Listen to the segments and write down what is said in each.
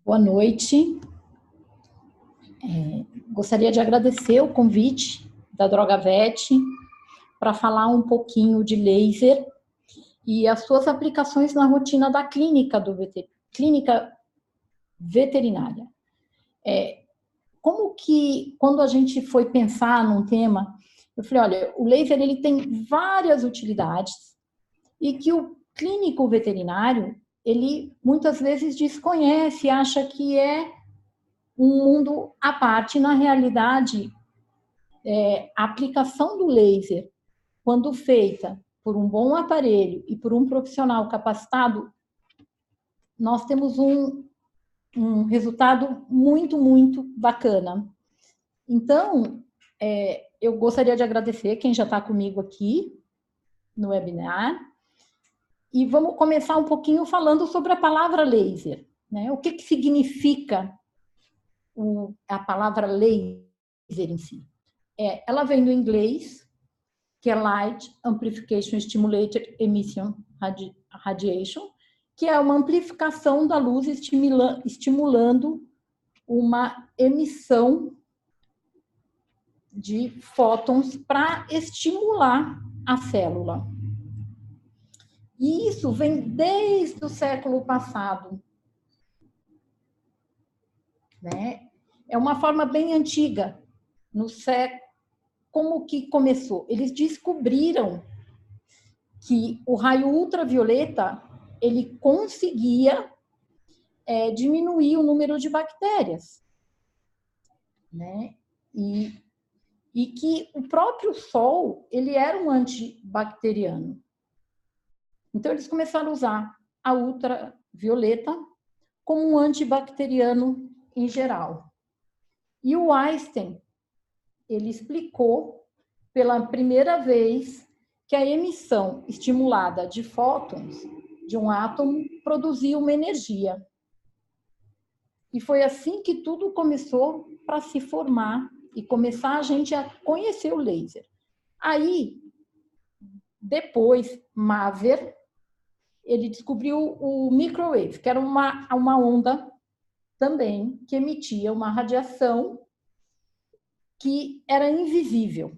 Boa noite. Gostaria de agradecer o convite da Drogavet para falar um pouquinho de laser e as suas aplicações na rotina da clínica veterinária. Como que, quando a gente foi pensar num tema, eu falei, olha, o laser ele tem várias utilidades e que o clínico veterinário, ele muitas vezes desconhece, acha que é um mundo à parte. Na realidade, a aplicação do laser, quando feita por um bom aparelho e por um profissional capacitado, nós temos um resultado muito, muito bacana. Então, eu gostaria de agradecer quem já está comigo aqui no webinar. E vamos começar um pouquinho falando sobre a palavra laser, né? O que significa a palavra laser em si? Ela vem do inglês, que é Light Amplification Stimulated Emission Radiation, que é uma amplificação da luz estimulando uma emissão de fótons para estimular a célula. E isso vem desde o século passado, né? É uma forma bem antiga. No século, como que começou? Eles descobriram que o raio ultravioleta ele conseguia diminuir o número de bactérias, né? E que o próprio sol ele era um antibacteriano. Então eles começaram a usar a ultravioleta como um antibacteriano em geral. E o Einstein ele explicou pela primeira vez que a emissão estimulada de fótons de um átomo produzia uma energia. E foi assim que tudo começou para se formar e começar a gente a conhecer o laser. Aí, depois, Maver, ele descobriu o microwave, que era uma onda também que emitia uma radiação que era invisível.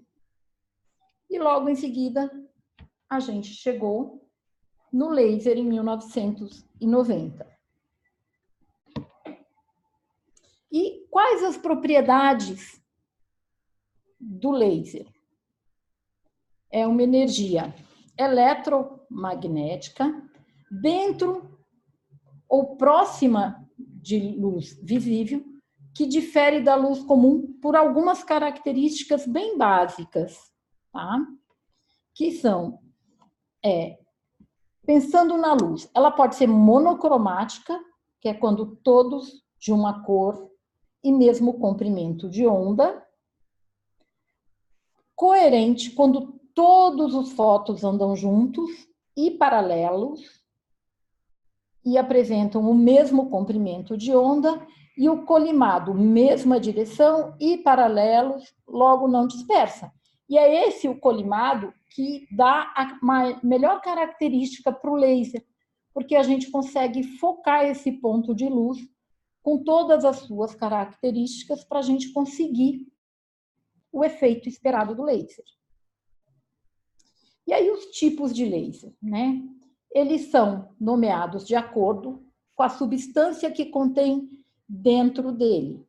E logo em seguida, a gente chegou no laser em 1990. E quais as propriedades do laser? É uma energia eletromagnética dentro ou próxima de luz visível, que difere da luz comum por algumas características bem básicas, tá? Que são, pensando na luz, ela pode ser monocromática, que é quando todos de uma cor e mesmo comprimento de onda, coerente, quando todos os fótons andam juntos e paralelos e apresentam o mesmo comprimento de onda, e o colimado, mesma direção e paralelos, logo não dispersa. E é esse o colimado que dá a melhor característica para o laser, porque a gente consegue focar esse ponto de luz com todas as suas características para a gente conseguir o efeito esperado do laser. E aí os tipos de laser, né? Eles são nomeados de acordo com a substância que contém dentro dele,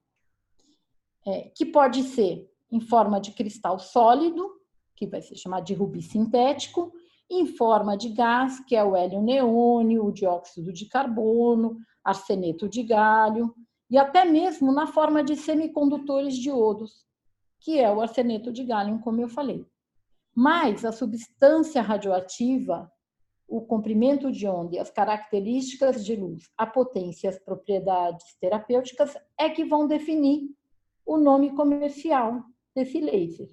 que pode ser em forma de cristal sólido, que vai ser chamado de rubi sintético, em forma de gás, que é o hélio neônio, o dióxido de carbono, arseneto de galho, e até mesmo na forma de semicondutores diodos, que é o arseneto de gálio, como eu falei. Mas a substância radioativa, o comprimento de onda e as características de luz, a potência e as propriedades terapêuticas é que vão definir o nome comercial desse laser.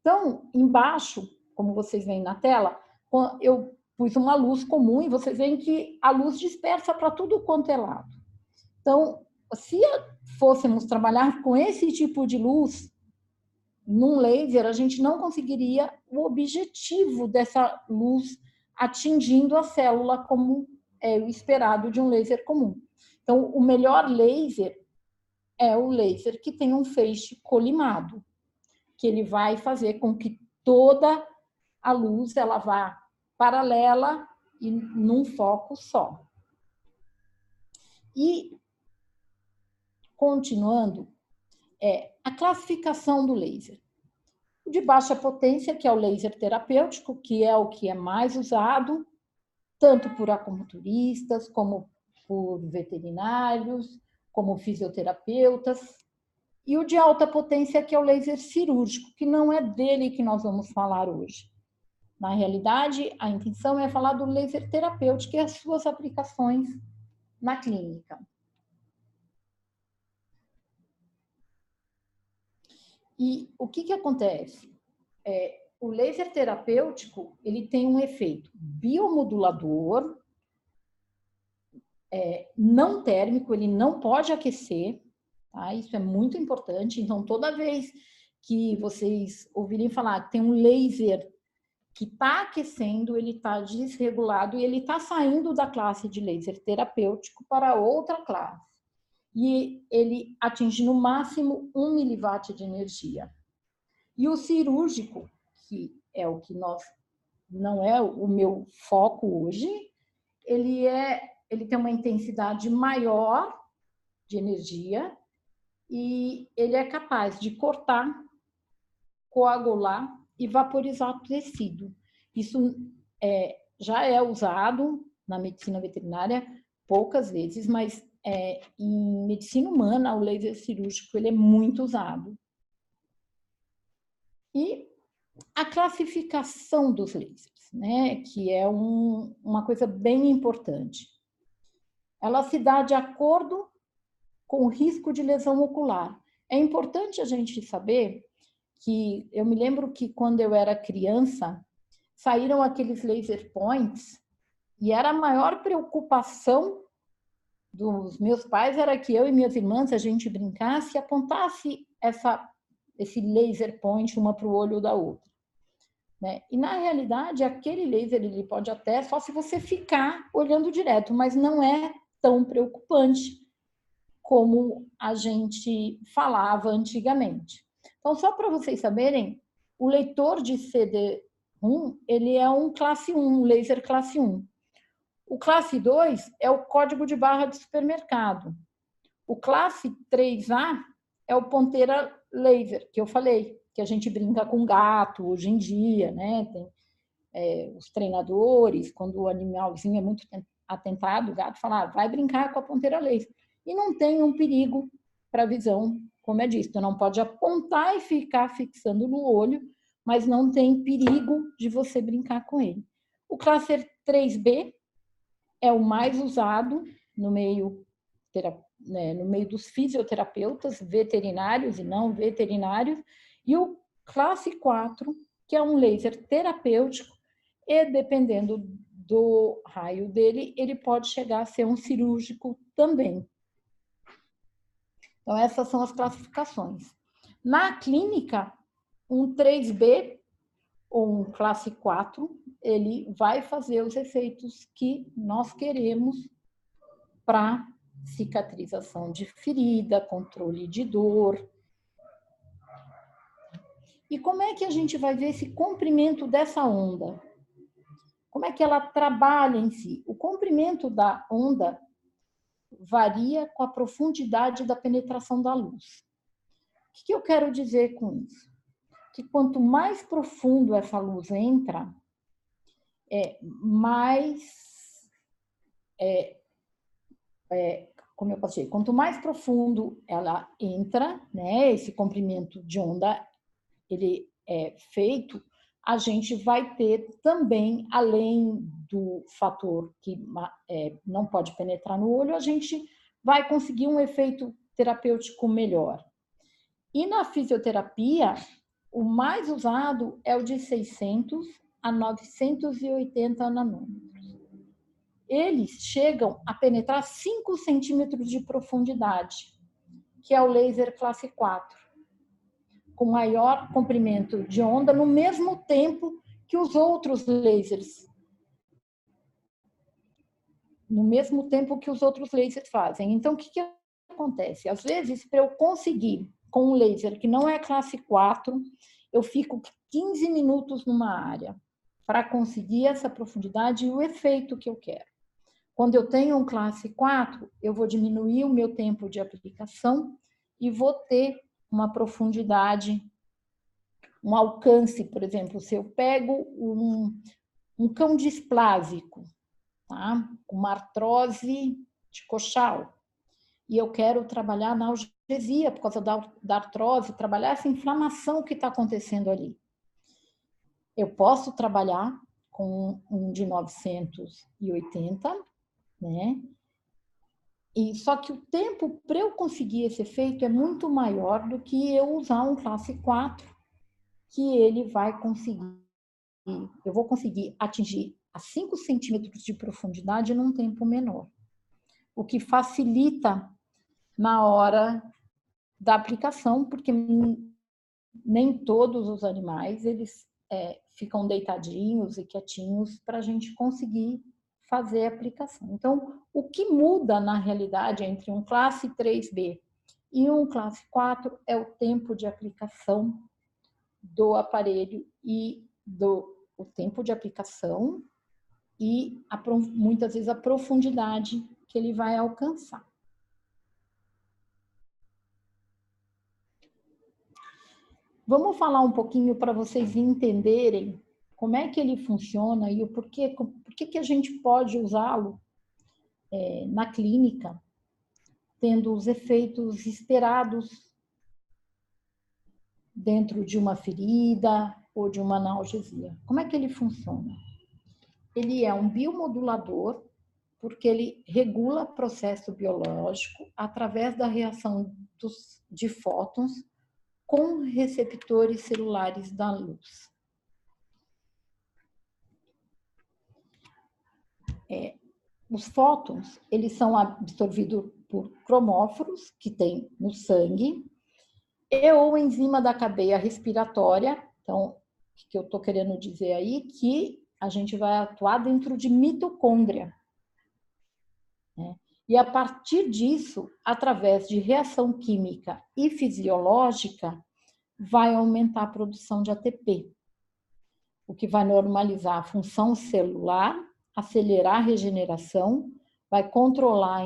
Então, embaixo, como vocês veem na tela, eu pus uma luz comum e vocês veem que a luz dispersa para tudo quanto é lado. Então, se fôssemos trabalhar com esse tipo de luz, num laser, a gente não conseguiria o objetivo dessa luz atingindo a célula como é o esperado de um laser comum. Então, o melhor laser é o laser que tem um feixe colimado, que ele vai fazer com que toda a luz ela vá paralela e num foco só. E, continuando, a classificação do laser. O de baixa potência, que é o laser terapêutico, que é o que é mais usado, tanto por acupunturistas, como por veterinários, como fisioterapeutas. E o de alta potência, que é o laser cirúrgico, que não é dele que nós vamos falar hoje. Na realidade, a intenção é falar do laser terapêutico e as suas aplicações na clínica. E o que acontece? O laser terapêutico ele tem um efeito biomodulador, não térmico, ele não pode aquecer, tá? Isso é muito importante. Então, toda vez que vocês ouvirem falar que tem um laser que está aquecendo, ele está desregulado e ele está saindo da classe de laser terapêutico para outra classe. E ele atinge no máximo 1 miliwatt de energia. E o cirúrgico, que é o que não é o meu foco hoje, ele tem uma intensidade maior de energia e ele é capaz de cortar, coagular e vaporizar o tecido. Isso já é usado na medicina veterinária poucas vezes, mas em medicina humana o laser cirúrgico ele é muito usado. E a classificação dos lasers, né, que é uma coisa bem importante. Ela se dá de acordo com o risco de lesão ocular. É importante a gente saber que eu me lembro que quando eu era criança, saíram aqueles laser points e era a maior preocupação dos meus pais era que eu e minhas irmãs, a gente brincasse e apontasse esse laser point uma para o olho da outra. Né? E, na realidade, aquele laser ele pode até só se você ficar olhando direto, mas não é tão preocupante como a gente falava antigamente. Então, só para vocês saberem, o leitor de CD1, ele é um classe 1, um laser classe 1. O classe 2 é o código de barra de supermercado. O classe 3A é o ponteira laser, que eu falei, que a gente brinca com gato hoje em dia, né? Tem os treinadores, quando o animalzinho é muito atentado, o gato fala, vai brincar com a ponteira laser. E não tem um perigo para a visão, como é dito, não pode apontar e ficar fixando no olho, mas não tem perigo de você brincar com ele. O cluster 3B é o mais usado no meio dos fisioterapeutas, veterinários e não veterinários, e o classe 4, que é um laser terapêutico, e dependendo do raio dele, ele pode chegar a ser um cirúrgico também. Então, essas são as classificações. Na clínica, um 3B ou um classe 4, ele vai fazer os efeitos que nós queremos para cicatrização de ferida, controle de dor. E como é que a gente vai ver esse comprimento dessa onda? Como é que ela trabalha em si? O comprimento da onda varia com a profundidade da penetração da luz. O que eu quero dizer com isso? Que quanto mais profundo essa luz entra, como eu posso dizer, quanto mais profundo ela entra, né, esse comprimento de onda, ele é feito, a gente vai ter também, além do fator que não pode penetrar no olho, a gente vai conseguir um efeito terapêutico melhor. E na fisioterapia, o mais usado é o de 600 a 980 nanômetros. Eles chegam a penetrar 5 centímetros de profundidade, que é o laser classe 4, com maior comprimento de onda no mesmo tempo que os outros lasers. no mesmo tempo que os outros lasers fazem. Então, o que acontece? Às vezes, para eu conseguir, com um laser que não é classe 4, eu fico 15 minutos numa área para conseguir essa profundidade e o efeito que eu quero. Quando eu tenho um classe 4, eu vou diminuir o meu tempo de aplicação e vou ter uma profundidade, um alcance, por exemplo, se eu pego um cão displásico, tá? Uma artrose de coxal, e eu quero trabalhar na analgesia por causa da artrose, trabalhar essa inflamação que está acontecendo ali. Eu posso trabalhar com um de 980, né? E só que o tempo para eu conseguir esse efeito é muito maior do que eu usar um classe 4, que ele vai conseguir, eu vou conseguir atingir a 5 centímetros de profundidade num tempo menor, o que facilita na hora da aplicação, porque nem todos os animais eles ficam deitadinhos e quietinhos para a gente conseguir fazer a aplicação. Então, o que muda na realidade entre um classe 3B e um classe 4 é o tempo de aplicação do aparelho e o tempo de aplicação e muitas vezes a profundidade que ele vai alcançar. Vamos falar um pouquinho para vocês entenderem como é que ele funciona e o porquê que a gente pode usá-lo na clínica, tendo os efeitos esperados dentro de uma ferida ou de uma analgesia. Como é que ele funciona? Ele é um biomodulador, porque ele regula processo biológico através da reação de fótons com receptores celulares da luz. Os fótons, eles são absorvidos por cromóforos que tem no sangue e ou enzima da cadeia respiratória. Então, o que eu estou querendo dizer aí? Que a gente vai atuar dentro de mitocôndria, né? E a partir disso, através de reação química e fisiológica, vai aumentar a produção de ATP, o que vai normalizar a função celular, acelerar a regeneração, vai controlar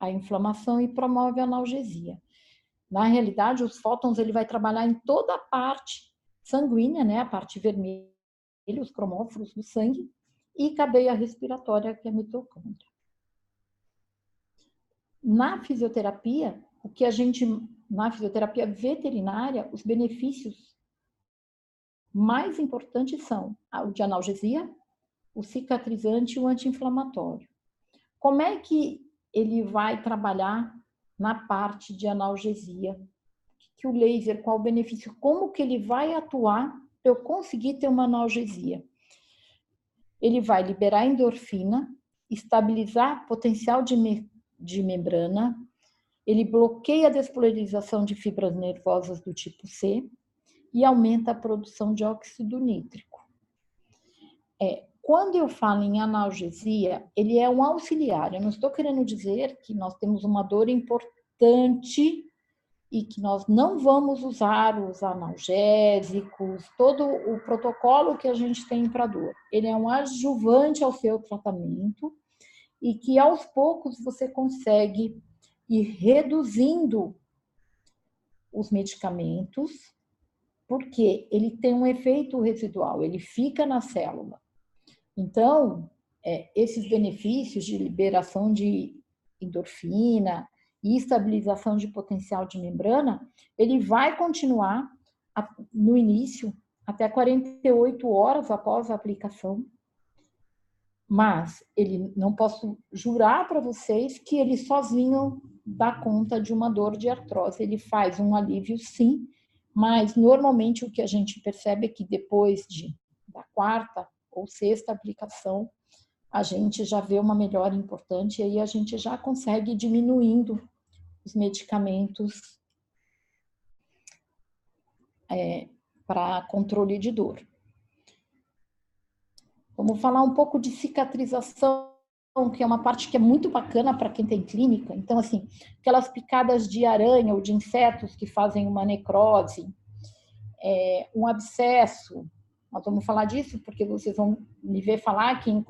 a inflamação e promove a analgesia. Na realidade, os fótons ele vai trabalhar em toda a parte sanguínea, né, a parte vermelha, os cromóforos do sangue, e cadeia respiratória, que é a mitocôndria. Na fisioterapia, na fisioterapia veterinária, os benefícios mais importantes são o de analgesia, o cicatrizante e o anti-inflamatório. Como é que ele vai trabalhar na parte de analgesia? Que o laser, qual o benefício? Como que ele vai atuar para eu conseguir ter uma analgesia? Ele vai liberar endorfina, estabilizar potencial de membrana, ele bloqueia a despolarização de fibras nervosas do tipo C e aumenta a produção de óxido nítrico. Quando eu falo em analgesia, ele é um auxiliar. Eu não estou querendo dizer que nós temos uma dor importante e que nós não vamos usar os analgésicos, todo o protocolo que a gente tem para dor. Ele é um adjuvante ao seu tratamento e que aos poucos você consegue ir reduzindo os medicamentos, porque ele tem um efeito residual, ele fica na célula. Então, esses benefícios de liberação de endorfina e estabilização de potencial de membrana, ele vai continuar no início, até 48 horas após a aplicação, mas ele não posso jurar para vocês que ele sozinho dá conta de uma dor de artrose. Ele faz um alívio, sim, mas normalmente o que a gente percebe é que depois da quarta ou sexta aplicação, a gente já vê uma melhora importante e aí a gente já consegue ir diminuindo os medicamentos para controle de dor. Vamos falar um pouco de cicatrização que é uma parte que é muito bacana para quem tem clínica. Então, assim, aquelas picadas de aranha ou de insetos que fazem uma necrose, um abscesso. Nós vamos falar disso porque vocês vão me ver falar que em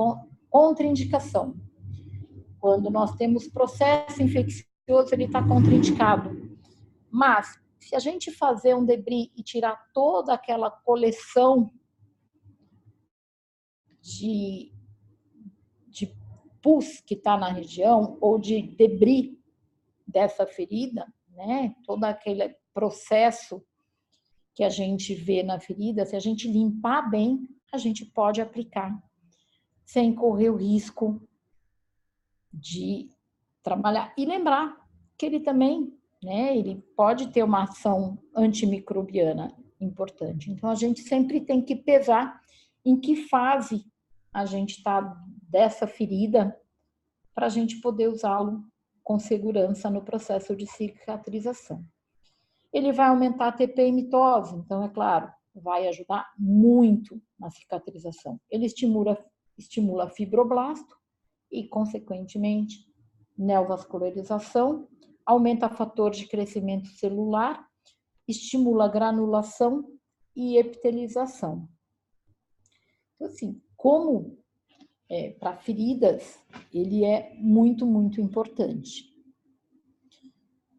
contraindicação. Quando nós temos processo infeccioso, ele está contraindicado. Mas, se a gente fazer um debris e tirar toda aquela coleção de pus que está na região, ou de debris dessa ferida, né? Todo aquele processo que a gente vê na ferida, se a gente limpar bem, a gente pode aplicar, sem correr o risco de trabalhar. E lembrar que ele também, né, ele pode ter uma ação antimicrobiana importante. Então, a gente sempre tem que pesar em que fase a gente está dessa ferida para a gente poder usá-lo com segurança no processo de cicatrização. Ele vai aumentar a TP e mitose, então, é claro, vai ajudar muito na cicatrização. Ele estimula fibroblasto e, consequentemente, neovascularização, aumenta fator de crescimento celular, estimula granulação e epitelização. Então, assim, como para feridas, ele é muito, muito importante.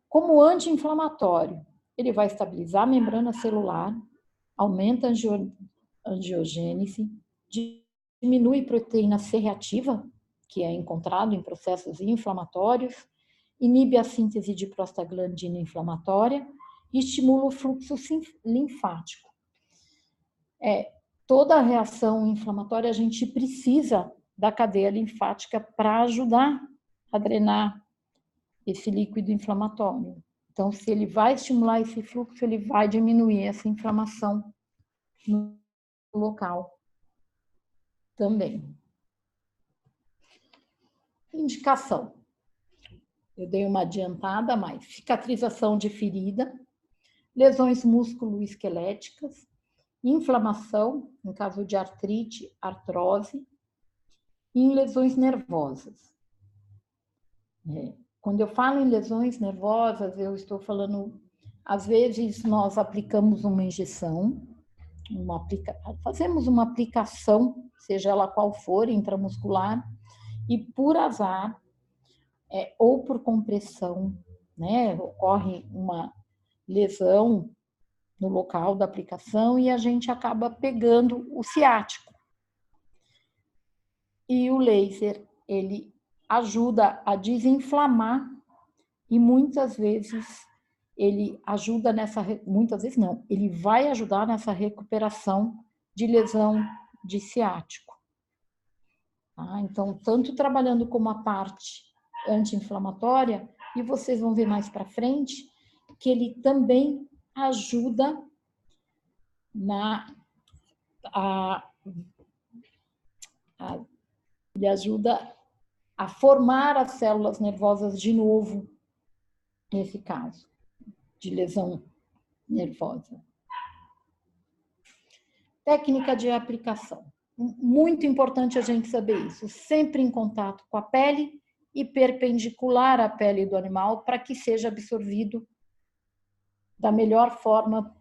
Como anti-inflamatório, ele vai estabilizar a membrana celular, aumenta a angiogênese, diminui proteína C reativa, que é encontrado em processos inflamatórios, inibe a síntese de prostaglandina inflamatória e estimula o fluxo linfático. Toda a reação inflamatória, a gente precisa da cadeia linfática para ajudar a drenar esse líquido inflamatório. Então, se ele vai estimular esse fluxo, ele vai diminuir essa inflamação no local também. Indicação. Eu dei uma adiantada, mas cicatrização de ferida, lesões músculo-esqueléticas, inflamação, em caso de artrite, artrose, e em lesões nervosas. Quando eu falo em lesões nervosas, eu estou falando, às vezes nós aplicamos uma injeção, fazemos uma aplicação, seja ela qual for, intramuscular, e por azar, ou por compressão, né, ocorre uma lesão no local da aplicação e a gente acaba pegando o ciático. E o laser, ele ajuda a desinflamar e muitas vezes ele ajuda muitas vezes não, ele vai ajudar nessa recuperação de lesão de ciático. Tá? Então, tanto trabalhando como a parte anti-inflamatória, e vocês vão ver mais para frente, que ele também ajuda ele ajuda a formar as células nervosas de novo, nesse caso, de lesão nervosa. Técnica de aplicação. Muito importante a gente saber isso. Sempre em contato com a pele e perpendicular à pele do animal para que seja absorvido da melhor forma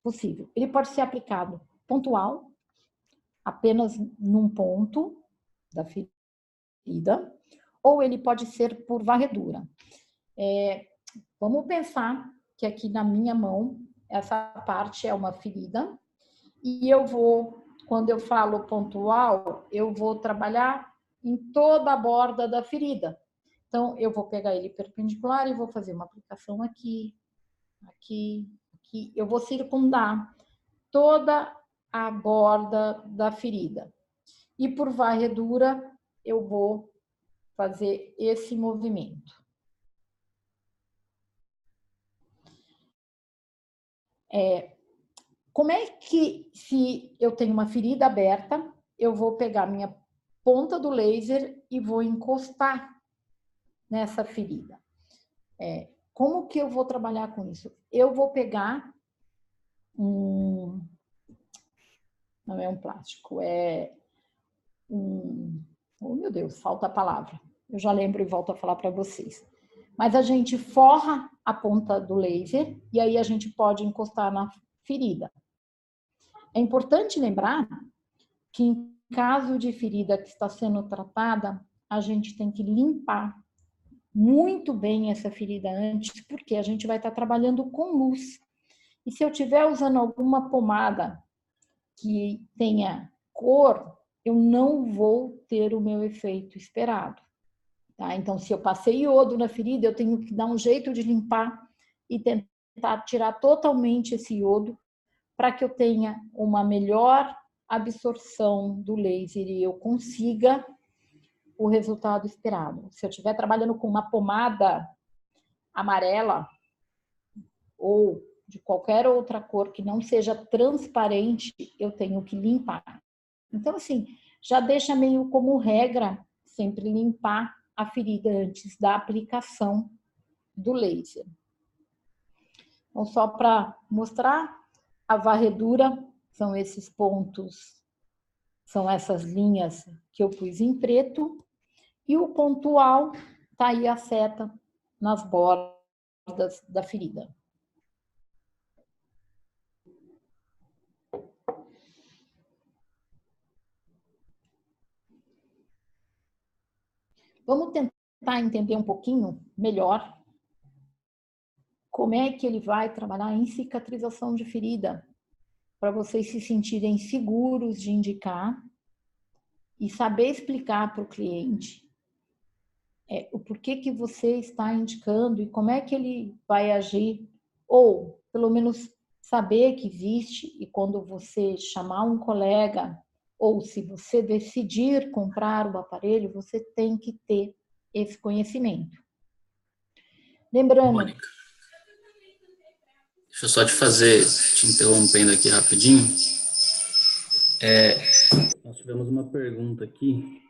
possível. Ele pode ser aplicado pontual, apenas num ponto da ferida, ou ele pode ser por varredura. Vamos pensar que aqui na minha mão, essa parte é uma ferida, e eu vou, quando eu falo pontual, eu vou trabalhar em toda a borda da ferida. Então, eu vou pegar ele perpendicular e vou fazer uma aplicação aqui, aqui, aqui. Eu vou circundar toda a borda da ferida. E por varredura, eu vou fazer esse movimento. Como é que, se eu tenho uma ferida aberta, eu vou pegar minha ponta do laser e vou encostar nessa ferida? Como que eu vou trabalhar com isso? Eu vou pegar não é um plástico, Oh, meu Deus, falta a palavra. Eu já lembro e volto a falar para vocês. Mas a gente forra a ponta do laser e aí a gente pode encostar na ferida. É importante lembrar que em caso de ferida que está sendo tratada, a gente tem que limpar muito bem essa ferida antes, porque a gente vai estar trabalhando com luz. E se eu estiver usando alguma pomada que tenha cor, eu não vou ter o meu efeito esperado. Tá? Então, se eu passei iodo na ferida, eu tenho que dar um jeito de limpar e tentar tirar totalmente esse iodo para que eu tenha uma melhor absorção do laser e eu consiga o resultado esperado. Se eu estiver trabalhando com uma pomada amarela ou de qualquer outra cor que não seja transparente, eu tenho que limpar. Então, assim, já deixa meio como regra sempre limpar a ferida antes da aplicação do laser. Então, só para mostrar, a varredura são esses pontos, são essas linhas que eu pus em preto, e o pontual tá aí a seta nas bordas da ferida. Vamos tentar entender um pouquinho melhor como é que ele vai trabalhar em cicatrização de ferida, para vocês se sentirem seguros de indicar e saber explicar para o cliente o porquê que você está indicando e como é que ele vai agir, ou pelo menos saber que existe e quando você chamar um colega ou se você decidir comprar o aparelho, você tem que ter esse conhecimento. Lembrando... Mônica, deixa eu só te interrompendo aqui rapidinho. Nós tivemos uma pergunta aqui,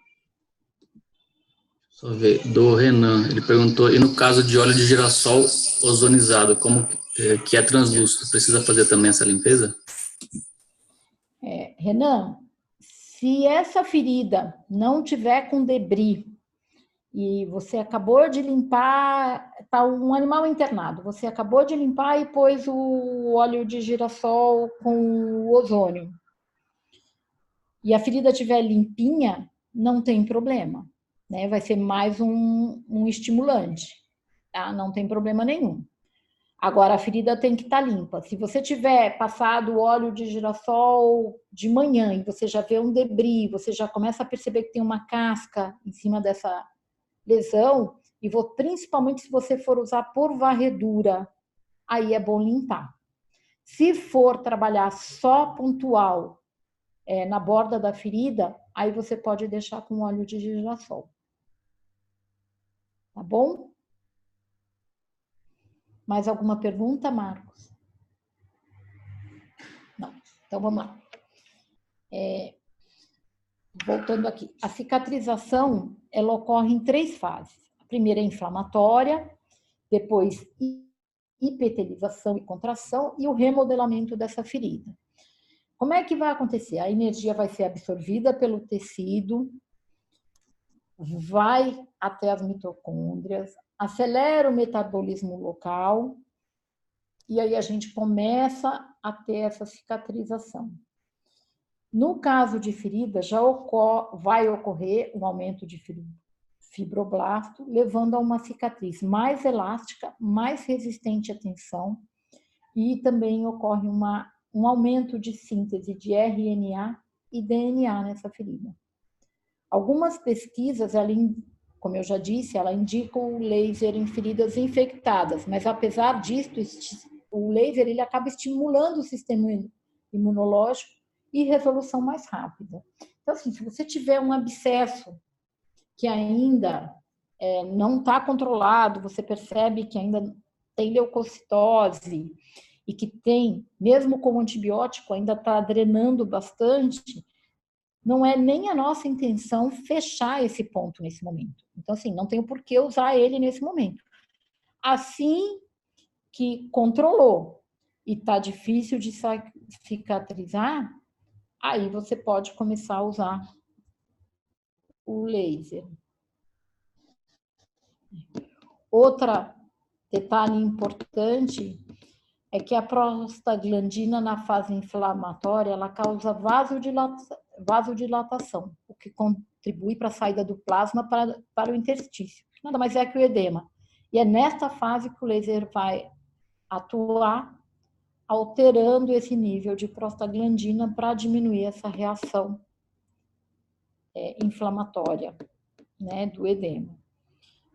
só ver, do Renan. Ele perguntou, e no caso de óleo de girassol ozonizado, como que é translúcido, precisa fazer também essa limpeza? Renan, se essa ferida não tiver com debris e você acabou de limpar, está um animal internado, você acabou de limpar e pôs o óleo de girassol com o ozônio, e a ferida estiver limpinha, não tem problema, né? Vai ser mais um estimulante, tá? Não tem problema nenhum. Agora, a ferida tem que estar limpa. Se você tiver passado o óleo de girassol de manhã e você já vê um debris, você já começa a perceber que tem uma casca em cima dessa lesão, e principalmente se você for usar por varredura, aí é bom limpar. Se for trabalhar só pontual na borda da ferida, aí você pode deixar com óleo de girassol. Tá bom? Mais alguma pergunta, Marcos? Não. Então, vamos lá. Voltando aqui. A cicatrização, ela ocorre em 3 fases. A primeira é inflamatória, depois epitelização e contração e o remodelamento dessa ferida. Como é que vai acontecer? A energia vai ser absorvida pelo tecido, vai até as mitocôndrias, acelera o metabolismo local e aí a gente começa a ter essa cicatrização. No caso de ferida, vai ocorrer um aumento de fibroblasto, levando a uma cicatriz mais elástica, mais resistente à tensão, e também ocorre um aumento de síntese de RNA e DNA nessa ferida. Algumas pesquisas, como eu já disse, ela indica o laser em feridas infectadas, mas apesar disso, o laser ele acaba estimulando o sistema imunológico e resolução mais rápida. Então, assim, se você tiver um abscesso que ainda não está controlado, você percebe que ainda tem leucocitose e que tem, mesmo com o antibiótico, ainda está drenando bastante, não é nem a nossa intenção fechar esse ponto nesse momento. Então, assim, não tem por que usar ele nesse momento. Assim que controlou e está difícil de cicatrizar, aí você pode começar a usar o laser. Outra detalhe importante é que a prostaglandina, na fase inflamatória, ela causa vasodilatação, o que contribui para a saída do plasma para o interstício. Nada mais é que o edema. E é nesta fase que o laser vai atuar, alterando esse nível de prostaglandina para diminuir essa reação inflamatória, né, do edema.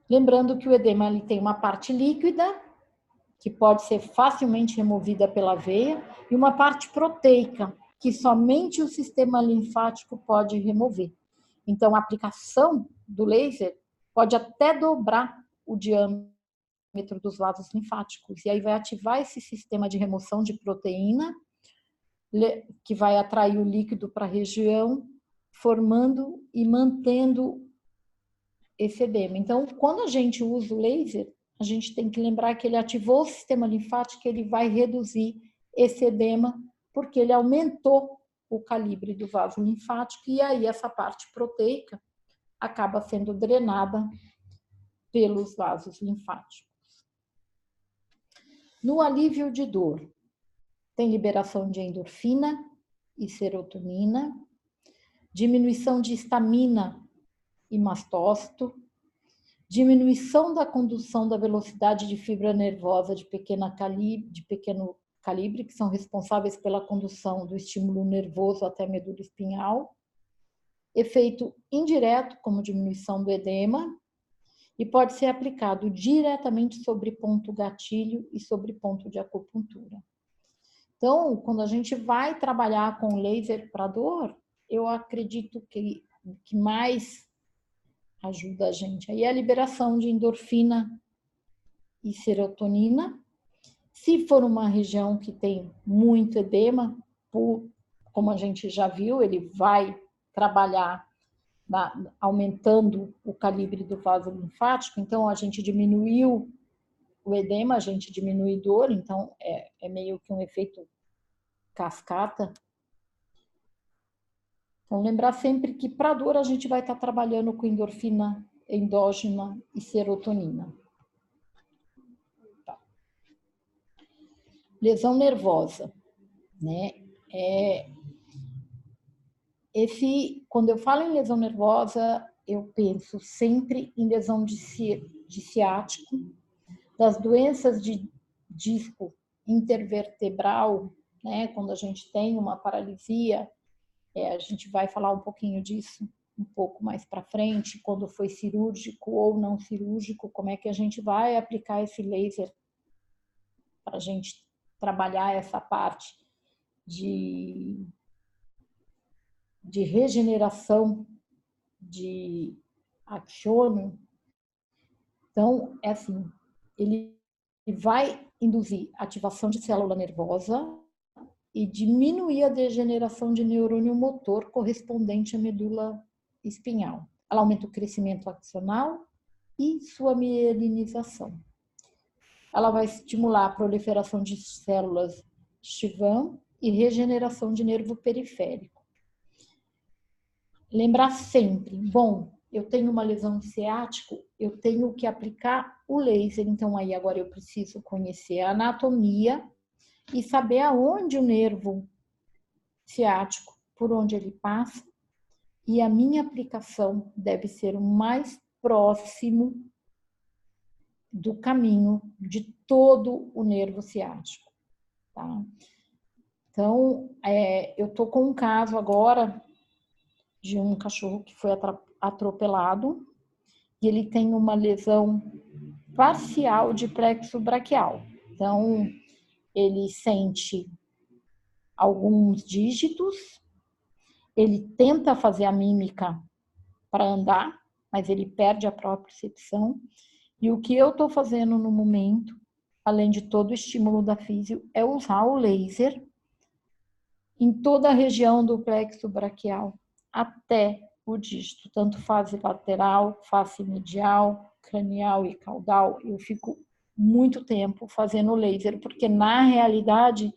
Lembrando que o edema ele tem uma parte líquida, que pode ser facilmente removida pela veia, e uma parte proteica, que somente o sistema linfático pode remover. Então, a aplicação do laser pode até dobrar o diâmetro dos vasos linfáticos, e aí vai ativar esse sistema de remoção de proteína, que vai atrair o líquido para a região, formando e mantendo esse edema. Então, quando a gente usa o laser, a gente tem que lembrar que ele ativou o sistema linfático, ele vai reduzir esse edema, porque ele aumentou o calibre do vaso linfático, e aí essa parte proteica acaba sendo drenada pelos vasos linfáticos. No alívio de dor, tem liberação de endorfina e serotonina, diminuição de histamina e mastócito, diminuição da condução da velocidade de fibra nervosa de pequeno calibre, que são responsáveis pela condução do estímulo nervoso até a medula espinhal, efeito indireto, como diminuição do edema, e pode ser aplicado diretamente sobre ponto gatilho e sobre ponto de acupuntura. Então, quando a gente vai trabalhar com laser para dor, eu acredito que mais ajuda a gente aí é a liberação de endorfina e serotonina. Se for uma região que tem muito edema, como a gente já viu, ele vai trabalhar aumentando o calibre do vaso linfático, então a gente diminuiu o edema, a gente diminui dor, então é meio que um efeito cascata. Então, lembrar sempre que para dor a gente vai estar trabalhando com endorfina endógena e serotonina. Tá. Lesão nervosa, né? Quando eu falo em lesão nervosa, eu penso sempre em lesão de ciático, das doenças de disco intervertebral, né? Quando a gente tem uma paralisia, a gente vai falar um pouquinho disso um pouco mais para frente, quando foi cirúrgico ou não cirúrgico, como é que a gente vai aplicar esse laser para a gente trabalhar essa parte de regeneração de axônio. Então, é assim, ele vai induzir ativação de célula nervosa e diminuir a degeneração de neurônio motor correspondente à medula espinhal. Ela aumenta o crescimento axonal e sua mielinização. Ela vai estimular a proliferação de células Schwann e regeneração de nervo periférico. Lembrar sempre, bom, eu tenho uma lesão de ciático, eu tenho que aplicar o laser, então aí agora eu preciso conhecer a anatomia e saber aonde o nervo ciático, por onde ele passa, e a minha aplicação deve ser o mais próximo do caminho de todo o nervo ciático, tá? Então, eu tô com um caso agora de um cachorro que foi atropelado e ele tem uma lesão parcial de plexo braquial. Então, ele sente alguns dígitos, ele tenta fazer a mímica para andar, mas ele perde a propriocepção. E o que eu estou fazendo no momento, além de todo o estímulo da físio, é usar o laser em toda a região do plexo braquial, até o dígito, tanto face lateral, face medial, cranial e caudal. Eu fico muito tempo fazendo laser, porque na realidade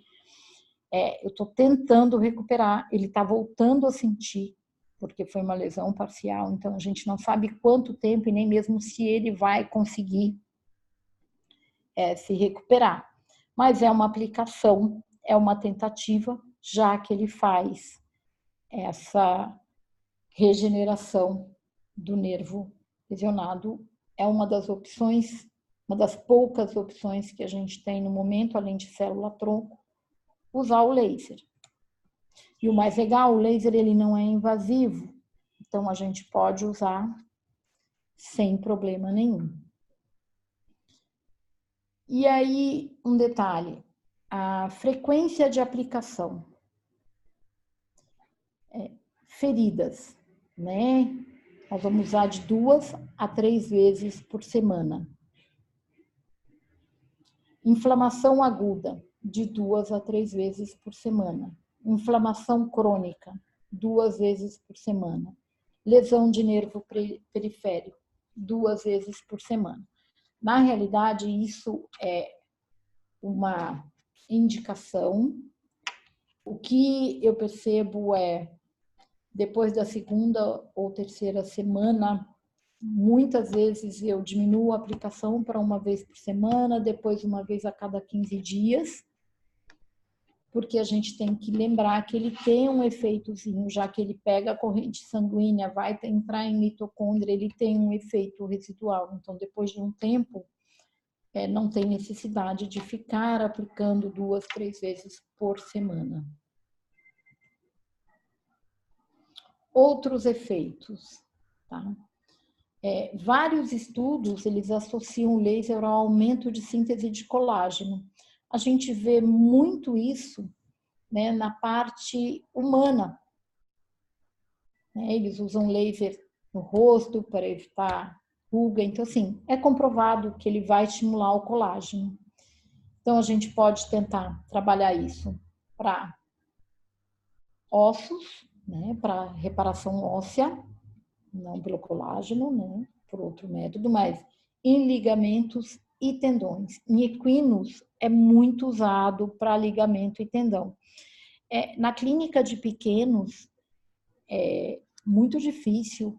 eu estou tentando recuperar, ele está voltando a sentir, porque foi uma lesão parcial, então a gente não sabe quanto tempo e nem mesmo se ele vai conseguir se recuperar. Mas é uma aplicação, é uma tentativa, já que ele faz essa regeneração do nervo lesionado. É uma das opções, uma das poucas opções que a gente tem no momento, além de célula-tronco, usar o laser. E o mais legal, o laser ele não é invasivo, então a gente pode usar sem problema nenhum. E aí, um detalhe, a frequência de aplicação. Feridas, né? Nós vamos usar de 2 a 3 vezes por semana. Inflamação aguda, de 2 a 3 vezes por semana. Inflamação crônica, 2 vezes por semana. Lesão de nervo periférico, 2 vezes por semana. Na realidade, isso é uma indicação. O que eu percebo é, depois da segunda ou terceira semana, muitas vezes eu diminuo a aplicação para 1 vez por semana, depois 1 vez a cada 15 dias, porque a gente tem que lembrar que ele tem um efeitozinho, já que ele pega a corrente sanguínea, vai entrar em mitocôndria, ele tem um efeito residual. Então, depois de um tempo, não tem necessidade de ficar aplicando 2, 3 vezes por semana. Outros efeitos, tá? Vários estudos, eles associam o laser ao aumento de síntese de colágeno. A gente vê muito isso, né, na parte humana. Eles usam laser no rosto para evitar ruga. Então, assim, é comprovado que ele vai estimular o colágeno. Então, a gente pode tentar trabalhar isso para ossos, né, para reparação óssea, não pelo colágeno, né, por outro método, mas em ligamentos e tendões. Em equinos é muito usado para ligamento e tendão. Na clínica de pequenos é muito difícil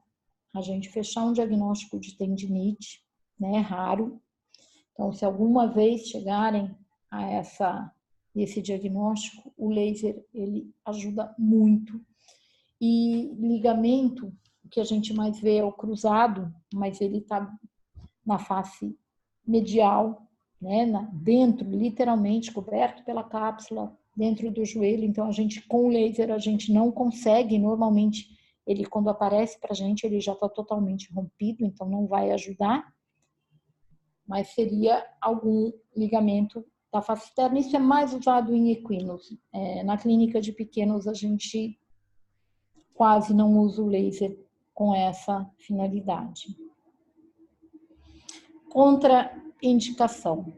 a gente fechar um diagnóstico de tendinite, né, é raro. Então, se alguma vez chegarem a esse diagnóstico, o laser ele ajuda muito. E ligamento, o que a gente mais vê é o cruzado, mas ele está na face medial, né, dentro, literalmente, coberto pela cápsula, dentro do joelho. Então, a gente, com o laser, a gente não consegue, normalmente, ele, quando aparece para a gente, ele já está totalmente rompido, então não vai ajudar, mas seria algum ligamento da face externa. Isso é mais usado em equinos. Na clínica de pequenos, a gente quase não usa o laser com essa finalidade. Contraindicação.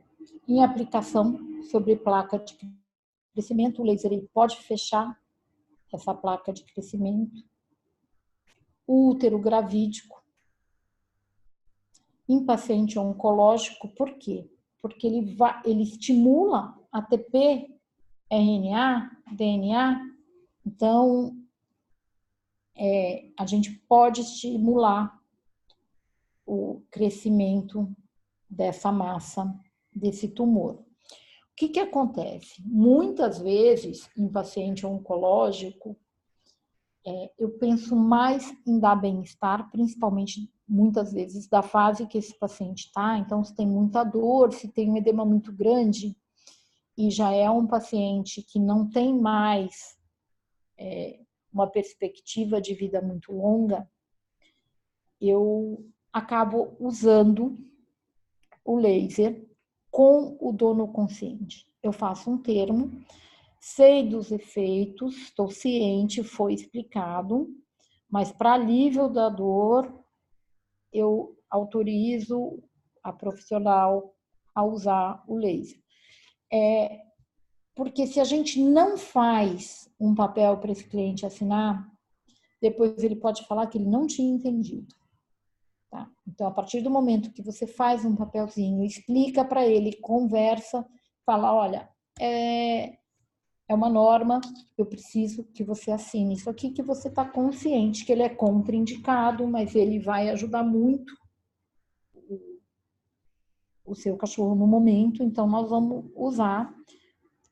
Em aplicação sobre placa de crescimento, o laser ele pode fechar essa placa de crescimento. O útero gravídico. Em paciente oncológico, por quê? Porque ele estimula ATP, RNA, DNA. Então, a gente pode estimular o crescimento dessa massa, desse tumor. O que acontece? Muitas vezes, em paciente oncológico, eu penso mais em dar bem-estar, principalmente, muitas vezes, da fase que esse paciente está. Então, se tem muita dor, se tem um edema muito grande, e já é um paciente que não tem mais uma perspectiva de vida muito longa, eu acabo usando o laser com o dono consciente. Eu faço um termo, sei dos efeitos, estou ciente, foi explicado, mas para alívio da dor, eu autorizo a profissional a usar o laser. Porque se a gente não faz um papel para esse cliente assinar, depois ele pode falar que ele não tinha entendido. Tá? Então, a partir do momento que você faz um papelzinho, explica para ele, conversa, fala, olha, é uma norma, eu preciso que você assine isso aqui, que você está consciente que ele é contraindicado, mas ele vai ajudar muito o seu cachorro no momento, então nós vamos usar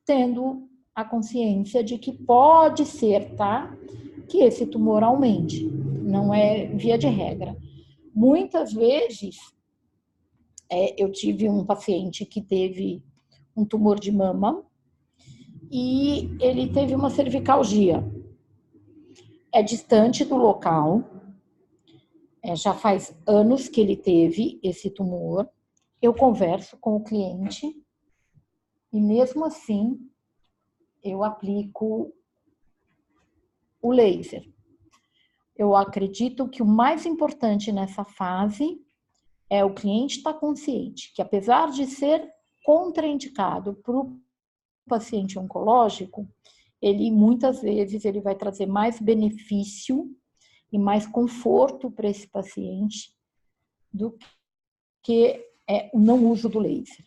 tendo a consciência de que pode ser, tá? Que esse tumor aumente, não é via de regra. Muitas vezes, eu tive um paciente que teve um tumor de mama e ele teve uma cervicalgia. É distante do local, já faz anos que ele teve esse tumor. Eu converso com o cliente e mesmo assim eu aplico o laser. Eu acredito que o mais importante nessa fase é o cliente estar consciente que, apesar de ser contraindicado para o paciente oncológico, ele muitas vezes ele vai trazer mais benefício e mais conforto para esse paciente do que o não uso do laser.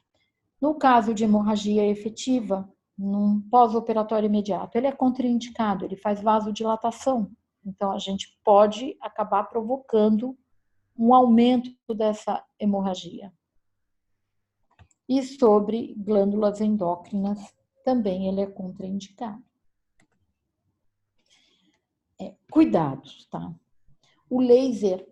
No caso de hemorragia efetiva, num pós-operatório imediato, ele é contraindicado, ele faz vasodilatação. Então, a gente pode acabar provocando um aumento dessa hemorragia. E sobre glândulas endócrinas, também ele é contraindicado. Cuidados, tá? O laser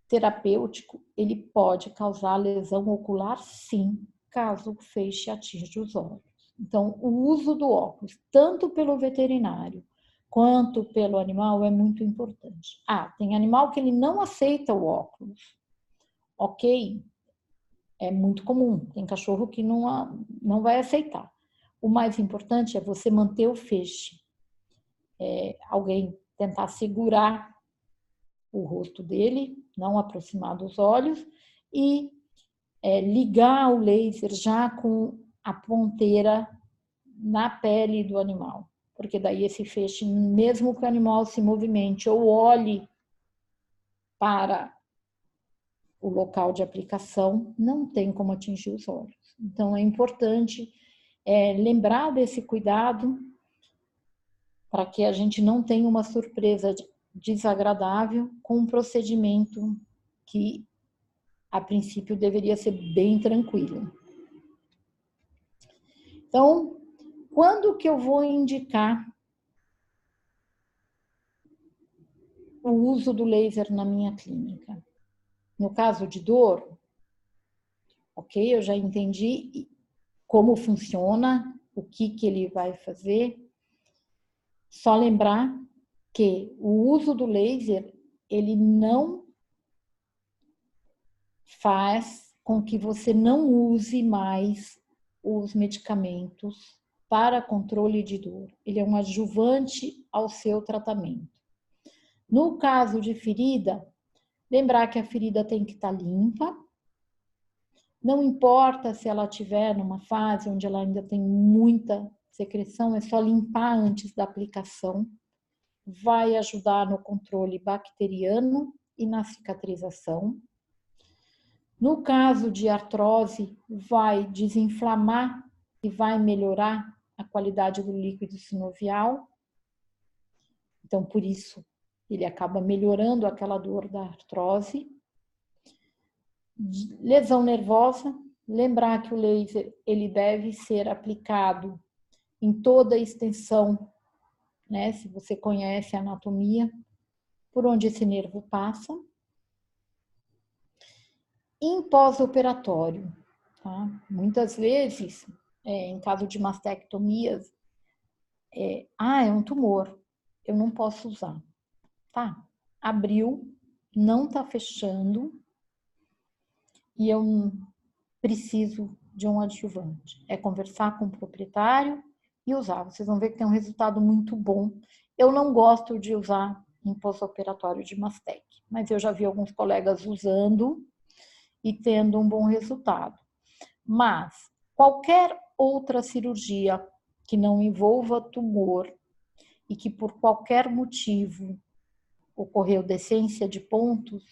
terapêutico, ele pode causar lesão ocular, sim, caso o feixe atinja os olhos. Então, o uso do óculos, tanto pelo veterinário quanto pelo animal, é muito importante. Tem animal que ele não aceita o óculos. Ok, é muito comum. Tem cachorro que não vai aceitar. O mais importante é você manter o feixe. Alguém tentar segurar o rosto dele, não aproximar dos olhos, e ligar o laser já com a ponteira na pele do animal. Porque daí esse feixe, mesmo que o animal se movimente ou olhe para o local de aplicação, não tem como atingir os olhos. Então é importante lembrar desse cuidado para que a gente não tenha uma surpresa desagradável com um procedimento que a princípio deveria ser bem tranquilo. Então, quando que eu vou indicar o uso do laser na minha clínica? No caso de dor, ok, eu já entendi como funciona, o que ele vai fazer. Só lembrar que o uso do laser, ele não faz com que você não use mais os medicamentos para controle de dor. Ele é um adjuvante ao seu tratamento. No caso de ferida, lembrar que a ferida tem que estar limpa. Não importa se ela estiver numa fase onde ela ainda tem muita secreção, é só limpar antes da aplicação. Vai ajudar no controle bacteriano e na cicatrização. No caso de artrose, vai desinflamar e vai melhorar a qualidade do líquido sinovial. Então, por isso, ele acaba melhorando aquela dor da artrose. Lesão nervosa, lembrar que o laser ele deve ser aplicado em toda a extensão, né? Se você conhece a anatomia, por onde esse nervo passa. Em pós-operatório, tá? Muitas vezes, em caso de mastectomias, é um tumor, eu não posso usar. Tá, abriu, não tá fechando e eu preciso de um adjuvante. É conversar com o proprietário e usar. Vocês vão ver que tem um resultado muito bom. Eu não gosto de usar em pós-operatório de mastec, mas eu já vi alguns colegas usando e tendo um bom resultado. Mas qualquer outra cirurgia que não envolva tumor e que por qualquer motivo ocorreu decência de pontos,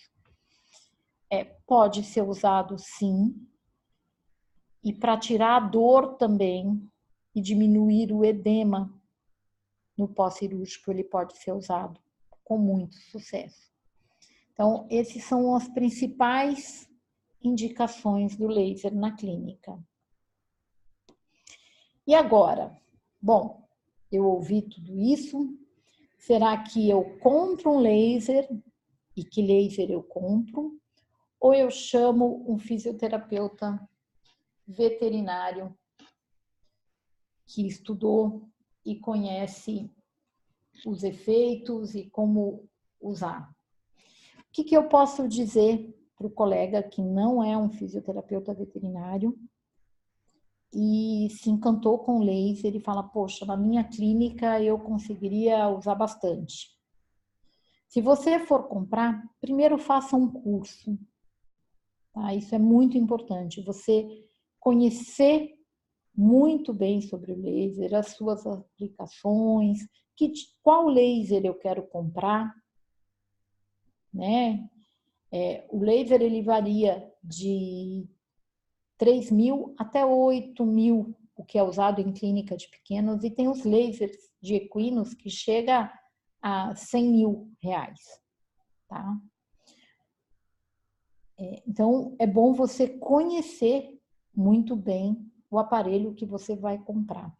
pode ser usado sim, e para tirar a dor também, e diminuir o edema no pós-cirúrgico, ele pode ser usado com muito sucesso. Então, esses são as principais indicações do laser na clínica. E agora? Bom, eu ouvi tudo isso. Será que eu compro um laser? E que laser eu compro? Ou eu chamo um fisioterapeuta veterinário que estudou e conhece os efeitos e como usar? O que eu posso dizer para o colega que não é um fisioterapeuta veterinário e se encantou com laser e fala, poxa, na minha clínica eu conseguiria usar bastante. Se você for comprar, primeiro faça um curso. Tá? Isso é muito importante, você conhecer muito bem sobre o laser, as suas aplicações, qual laser eu quero comprar, né? O laser ele varia de 3.000 até 8.000, o que é usado em clínica de pequenos, e tem os lasers de equinos que chega a R$100.000, tá? Então, é bom você conhecer muito bem o aparelho que você vai comprar.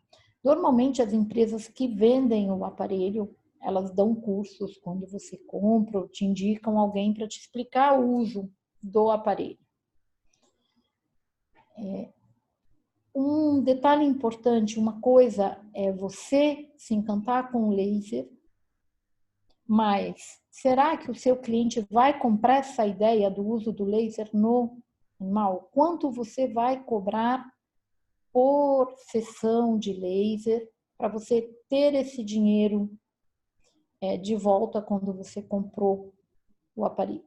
Normalmente, as empresas que vendem o aparelho, elas dão cursos quando você compra, ou te indicam alguém para te explicar o uso do aparelho. Um detalhe importante, uma coisa é você se encantar com o laser, mas será que o seu cliente vai comprar essa ideia do uso do laser no animal? Quanto você vai cobrar por sessão de laser para você ter esse dinheiro de volta quando você comprou o aparelho?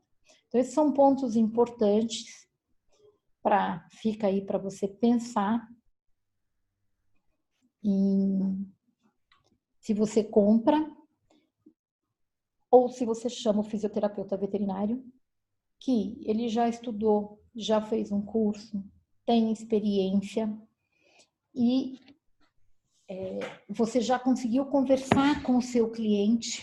Então, esses são pontos importantes fica aí para você pensar em se você compra ou se você chama o fisioterapeuta veterinário, que ele já estudou, já fez um curso, tem experiência e você já conseguiu conversar com o seu cliente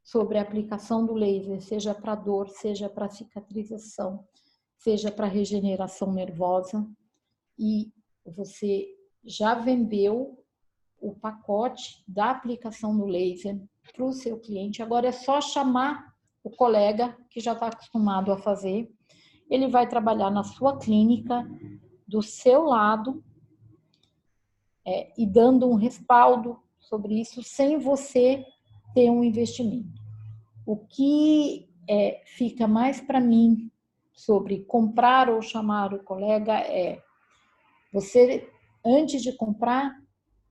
sobre a aplicação do laser, seja para dor, seja para cicatrização, seja para regeneração nervosa, e você já vendeu o pacote da aplicação do laser para o seu cliente. Agora é só chamar o colega que já está acostumado a fazer. Ele vai trabalhar na sua clínica, do seu lado, e dando um respaldo sobre isso, sem você ter um investimento. O que fica mais para mim sobre comprar ou chamar o colega você, antes de comprar,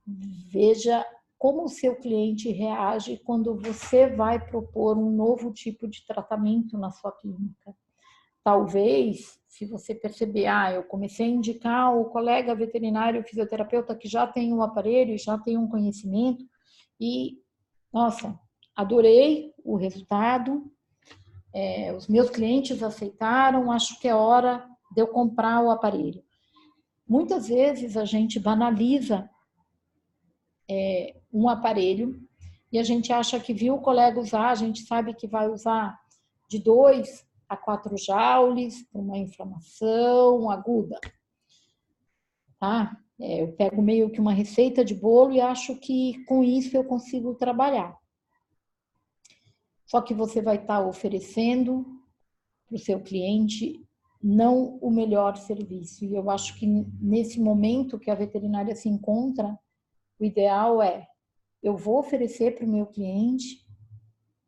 veja como o seu cliente reage quando você vai propor um novo tipo de tratamento na sua clínica. Talvez, se você perceber, eu comecei a indicar o colega veterinário fisioterapeuta que já tem um aparelho e já tem um conhecimento e, nossa, adorei o resultado, os meus clientes aceitaram, acho que é hora de eu comprar o aparelho. Muitas vezes a gente banaliza um aparelho e a gente acha que viu o colega usar, a gente sabe que vai usar de 2 a 4 joules para uma inflamação aguda. Tá? Eu pego meio que uma receita de bolo e acho que com isso eu consigo trabalhar. Só que você vai estar oferecendo para o seu cliente não o melhor serviço. E eu acho que nesse momento que a veterinária se encontra, o ideal eu vou oferecer para o meu cliente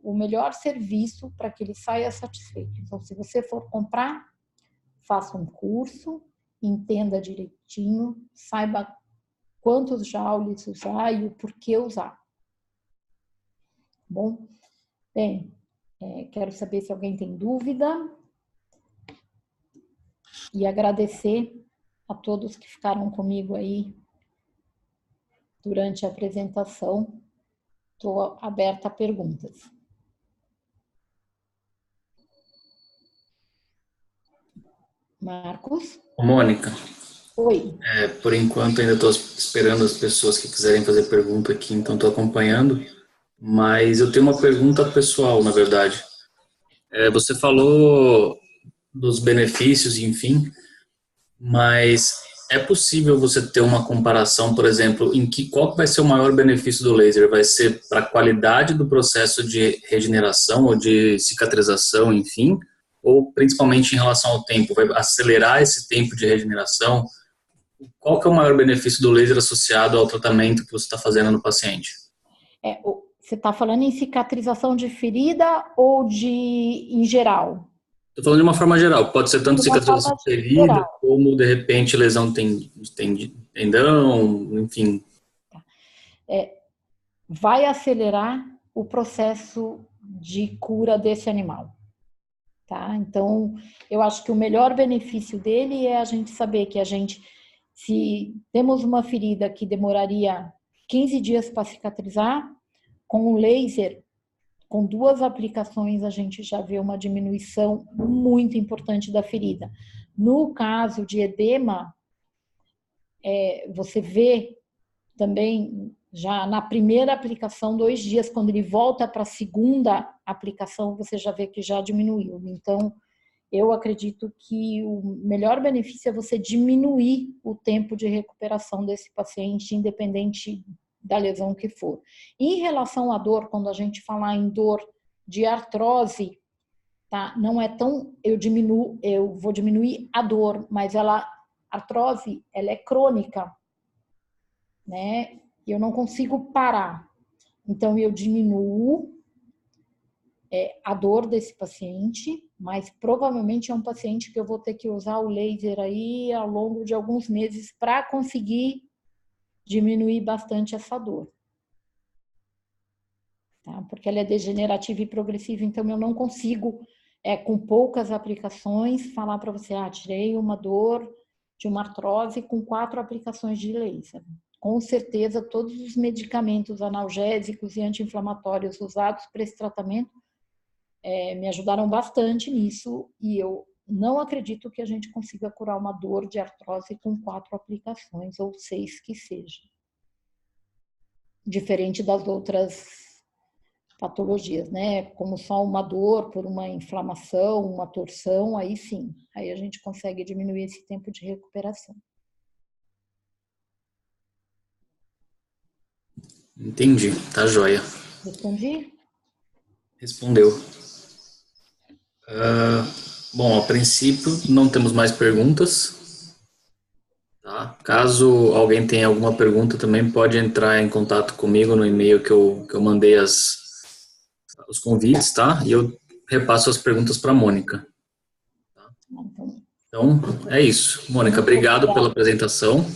o melhor serviço para que ele saia satisfeito. Então, se você for comprar, faça um curso, entenda direitinho, saiba quantos joules usar e o porquê usar. Bom, bem, quero saber se alguém tem dúvida e agradecer a todos que ficaram comigo aí durante a apresentação. Estou aberta a perguntas. Marcos? Mônica, Oi. Por enquanto ainda estou esperando as pessoas que quiserem fazer pergunta aqui, então estou acompanhando. Mas eu tenho uma pergunta pessoal, na verdade. Você falou dos benefícios, enfim, mas é possível você ter uma comparação, por exemplo, qual que vai ser o maior benefício do laser? Vai ser para a qualidade do processo de regeneração ou de cicatrização, enfim, ou principalmente em relação ao tempo? Vai acelerar esse tempo de regeneração? Qual que é o maior benefício do laser associado ao tratamento que você está fazendo no paciente? Você está falando em cicatrização de ferida ou em geral? Estou falando de uma forma geral. Pode ser tanto De uma cicatrização forma de ferida, geral. como de repente lesão de tendão, enfim. Vai acelerar o processo de cura desse animal. Tá? Então, eu acho que o melhor benefício dele é a gente saber que se temos uma ferida que demoraria 15 dias para cicatrizar, com o laser, com 2 aplicações, a gente já vê uma diminuição muito importante da ferida. No caso de edema, você vê também já na primeira aplicação, 2 dias, quando ele volta para a segunda aplicação, você já vê que já diminuiu. Então, eu acredito que o melhor benefício é você diminuir o tempo de recuperação desse paciente, independente da lesão que for. Em relação à dor, quando a gente falar em dor de artrose, tá? Não é tão eu vou diminuir a dor, mas artrose, ela é crônica, né? Eu não consigo parar. Então eu diminuo a dor desse paciente, mas provavelmente é um paciente que eu vou ter que usar o laser aí ao longo de alguns meses para conseguir diminuir bastante essa dor. Tá? Porque ela é degenerativa e progressiva, então eu não consigo, com poucas aplicações, falar para você, tirei uma dor de uma artrose com 4 aplicações de laser. Com certeza, todos os medicamentos analgésicos e anti-inflamatórios usados para esse tratamento me ajudaram bastante nisso, e eu não acredito que a gente consiga curar uma dor de artrose com 4 aplicações, ou 6 que seja. Diferente das outras patologias, né? Como só uma dor por uma inflamação, uma torção, aí sim, aí a gente consegue diminuir esse tempo de recuperação. Entendi, tá joia. Respondi? Respondeu. Bom, a princípio não temos mais perguntas. Tá? Caso alguém tenha alguma pergunta, também pode entrar em contato comigo no e-mail que eu mandei os convites, tá? E eu repasso as perguntas para a Mônica. Então, é isso. Mônica, obrigado pela apresentação.